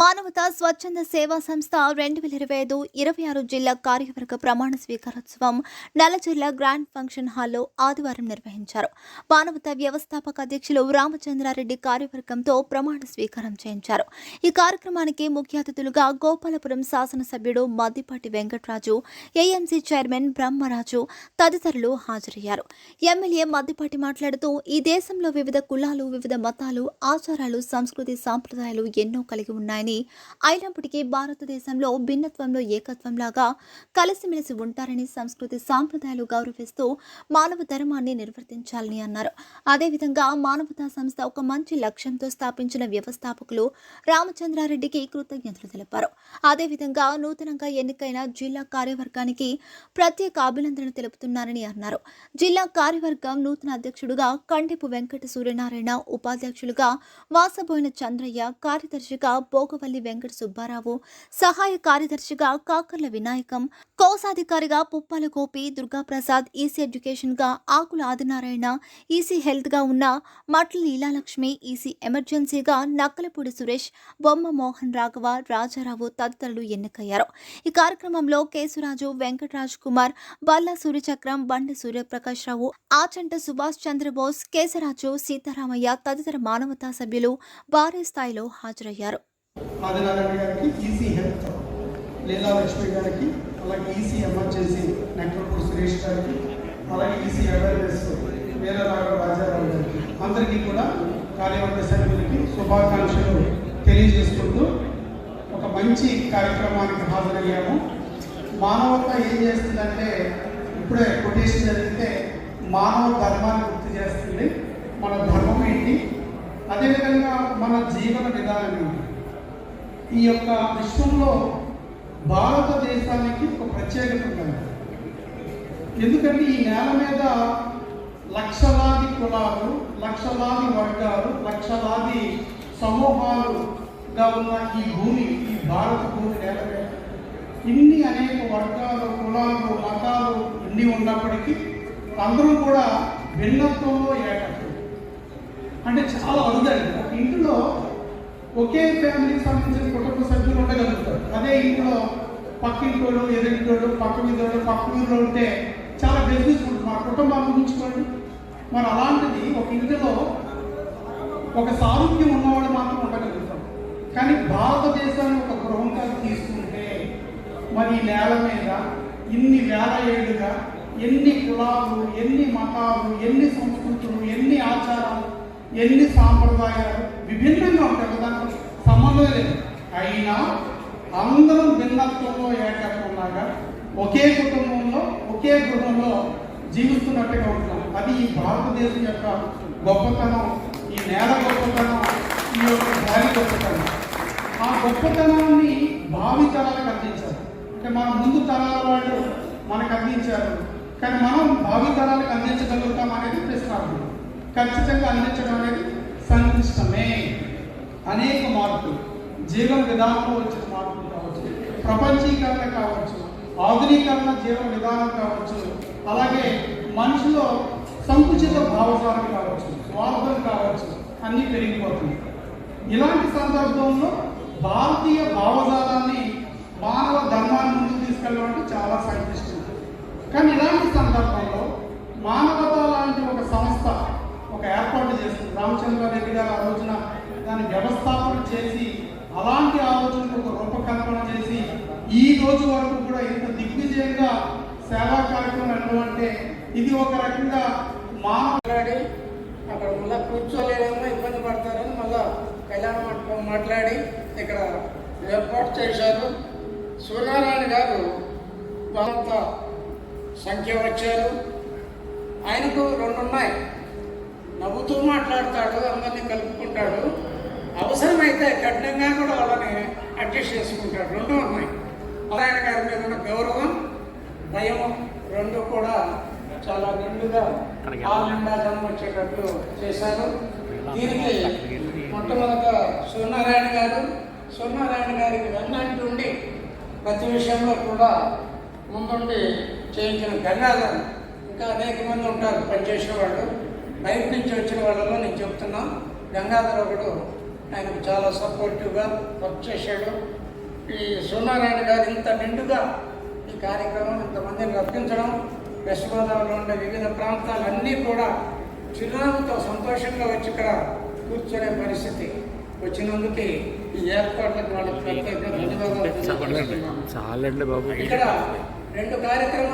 మానవతా స్వచ్ఛంద సేవా సంస్థ 2025-26 జిల్లా కార్యవర్గ ప్రమాణ స్వీకారోత్సవం నల్లజర్ల గ్రాండ్ ఫంక్షన్ హాల్లో ఆదివారం నిర్వహించారు. మానవతా వ్యవస్థాపక అధ్యక్షులు రామచంద్రారెడ్డి కార్యవర్గంతో ప్రమాణ స్వీకారం చేయించారు. ఈ కార్యక్రమానికి ముఖ్య అతిథులుగా గోపాలపురం శాసనసభ్యుడు మద్దిపాటి వెంకటరాజు, ఏఎంసీ చైర్మన్ బ్రహ్మరాజు తదితరులు హాజరయ్యారు. ఎమ్మెల్యే మద్దిపాటి మాట్లాడుతూ, ఈ దేశంలో వివిధ కులాలు, వివిధ మతాలు, ఆచారాలు, సంస్కృతి, సాంప్రదాయాలు ఎన్నో కలిగి ఉన్నాయి. అయినప్పటికీ భారతదేశంలో భిన్నత్వంలో ఏకత్వంలాగా కలిసిమెలిసి ఉంటారని, సంస్కృతి సాంప్రదాయాలు గౌరవిస్తూ మానవ ధర్మాన్ని నిర్వర్తించాలని అన్నారు. అదేవిధంగా మానవతా సంస్థ ఒక మంచి లక్ష్యంతో స్థాపించిన వ్యవస్థాపకులు రామచంద్రారెడ్డికి కృతజ్ఞతలు తెలిపారు. అదేవిధంగా నూతనంగా ఎన్నికైన జిల్లా కార్యవర్గానికి ప్రత్యేక అభినందనలు తెలుపుతున్నారని అన్నారు. జిల్లా కార్యవర్గం నూతన అధ్యక్షుడుగా కండెపు వెంకట సూర్యనారాయణ, ఉపాధ్యక్షులుగా వాసబోయిన చంద్రయ్య, కార్యదర్శిగా భోగవల్లి వెంకట సుబ్బారావు, సహాయ కార్యదర్శిగా కాకర్ల వినాయకం, కోశాధికారిగా పుప్పాల గోపి, దుర్గాప్రసాద్, ఈసీ ఎడ్యుకేషన్ గా ఆకుల ఆదినారాయణ, ఈసీ హెల్త్ గా ఉన్న మట్ల లీలాలక్ష్మి, ఈసీ ఎమర్జెన్సీగా నక్కలపూడి సురేష్, బొమ్మ మోహన్ రాఘవ, రాజారావు తదితరులు ఎన్నికయ్యారు. ఈ కార్యక్రమంలో కేశరాజు, వెంకటరాజ్ కుమార్, బల్లా సూర్యచక్రం, బండి సూర్యప్రకాష్ రావు, ఆచంట సుభాష్ చంద్రబోస్, కేశరాజు, సీతారామయ్య తదితర మానవతా సభ్యులు భారీ స్థాయిలో హాజరయ్యారు. ఆదినారాయణ గారికి, ఈసీ హెల్త్ లీలాలక్ష్మి గారికి, అలాగే ఈసీ ఎమర్జెన్సీ నక్కలపూడి సురేష్ గారికి, అలాగే ఈసీ అవేర్నెస్ వీరరాఘవ రాజారావు గారికి, అందరికీ కూడా కార్యవర్గ సభ్యులకి శుభాకాంక్షలు తెలియజేసుకుంటూ ఒక మంచి కార్యక్రమానికి హాజరయ్యాము. మానవత ఏం చేస్తుందంటే, ఇప్పుడే కొటేషన్ జరిగితే మానవ ధర్మాన్ని గుర్తు చేస్తుంది. మన ధర్మం ఏంటి, అదేవిధంగా మన జీవన విధానం ఏంటి. ఈ యొక్క విశ్వంలో భారతదేశానికి ఒక ప్రత్యేకత ఉంటుంది. ఎందుకంటే ఈ నేల మీద లక్షలాది కులాలు, లక్షలాది వర్గాలు, లక్షలాది సమూహాలుగా ఉన్న ఈ భూమి, ఈ భారత భూమి నేల మీద ఇన్ని అనేక వర్గాలు, కులాలు, మతాలు ఇన్ని ఉన్నప్పటికీ అందరూ కూడా భిన్నత్వంలో ఏకత్వం. అంటే చాలా అరుదండి. ఒక ఇంట్లో ఒకే ఫ్యామిలీకి సంబంధించిన కుటుంబ సభ్యులు ఉండగలుగుతారు. అదే ఇంట్లో పక్కింటోళ్ళు, ఎదురింటోళ్ళు, పక్క వీధిలో ఉంటే చాలా బిజినెస్ ఉంటుంది. మా కుటుంబాన్ని ఉంచుకోండి. మరి అలాంటిది ఒక ఇంటిలో ఒక సారూప్యం ఉన్నవాళ్ళు మాత్రం ఉండగలుగుతాం. కానీ భారతదేశాన్ని ఒక గృహంగా తీసుకుంటే మరి ఈ నేల మీద ఇన్ని వేల ఏళ్ళుగా ఎన్ని కులాలు, ఎన్ని మతాలు, ఎన్ని సంస్కృతులు, ఎన్ని ఆచారాలు, ఎన్ని సాంప్రదాయాలు విభిన్నంగా ఉంటాయి. దానికి సంబంధం లేదు. అయినా అందరం భిన్నత్వంలో ఏకత్వంలాగా ఒకే కుటుంబంలో, ఒకే గృహంలో జీవిస్తున్నట్టుగా ఉంటాం. అది ఈ భారతదేశం యొక్క గొప్పతనం, ఈ నేల గొప్పతనం, ఈ యొక్క గాలి గొప్పతనం. ఆ గొప్పతనాన్ని భావి తరాలకు అందించారు. అంటే మన ముందు తరాల వాళ్ళు మనకు అందించారు, కానీ మనం భావి తరాలకు అందించగలుగుతాం అనేది ప్రశ్నార్థం. ఖచ్చితంగా అందించడం అనేది సంక్లిష్టమే. అనేక మార్పులు, జీవన విధానంలో వచ్చిన మార్పులు కావచ్చు, ప్రపంచీకరణ కావచ్చు, ఆధునీకరణ జీవన విధానం కావచ్చు, అలాగే మనిషిలో సంకుచిత భావజాలం కావచ్చు, స్వార్థం కావచ్చు, అన్నీ పెరిగిపోతుంది. ఇలాంటి సందర్భంలో భారతీయ భావజాలాన్ని, మానవ ధర్మాన్ని ముందుకు తీసుకెళ్ళడం చాలా సంక్లిష్టం. కానీ ఇలాంటి సందర్భంలో మానవత లాంటి ఒక సంస్థ ఒక ఏర్పాటు చేస్తుంది. రామచంద్రారెడ్డి గారు ఆ రోజున దాన్ని వ్యవస్థాపన చేసి, అలాంటి ఆలోచనకు ఒక రూపకల్పన చేసి, ఈ రోజు వరకు కూడా ఇంత దిగ్విజయంగా సేవా కార్యక్రమం అంటే ఇది ఒక రకంగా మాట్లాడి అక్కడ మళ్ళీ కూర్చోలేదేమో ఇబ్బంది పడతారని మళ్ళా కళ్యాణ మండపం మాట్లాడి ఇక్కడ ఏర్పాటు చేశారు. సూర్యనారాయణ గారు కొంత సంఖ్య వచ్చారు. ఆయనకు రెండు ఉన్నాయి. నవ్వుతూ మాట్లాడతాడు, అందరినీ కలుపుకుంటాడు. అవసరమైతే కఠినంగా కూడా వాళ్ళని అడ్జస్ట్ చేసుకుంటాడు. రెండు ఉన్నాయి. నారాయణ గారి మీద ఉన్న గౌరవం, భయం రెండు కూడా చాలా నిండుగా నిండా జనం వచ్చేటట్లు చేశారు. దీనికి మొట్టమొదట సూర్యనారాయణ గారికి వెన్నంటి ఉండి ప్రతి విషయంలో కూడా ముందుండి చేయించిన గంగాధర్, ఇంకా అనేక మంది ఉంటారు పనిచేసే వాళ్ళు. బయట నుంచి వచ్చిన వాళ్ళలో నేను చెప్తున్నా, గంగాధర్ ఒకడు ఆయనకు చాలా సపోర్టివ్గా వర్క్ చేశాడు. ఈ సూర్యనారాయణ గారు ఇంత నిండుగా ఈ కార్యక్రమం ఇంతమందిని రప్పించడం, వెస్ట్ గోదావరిలో ఉండే వివిధ ప్రాంతాలన్నీ కూడా చిరునవ్వుతో సంతోషంగా వచ్చి ఇక్కడ కూర్చునే పరిస్థితి వచ్చినందుకు ఈ ఏర్పాట్లకు వాళ్ళకి ప్రత్యేకంగా ధన్యవాదాలు. చాలండి బాబు. ఇక్కడ 2 కార్యక్రమాలు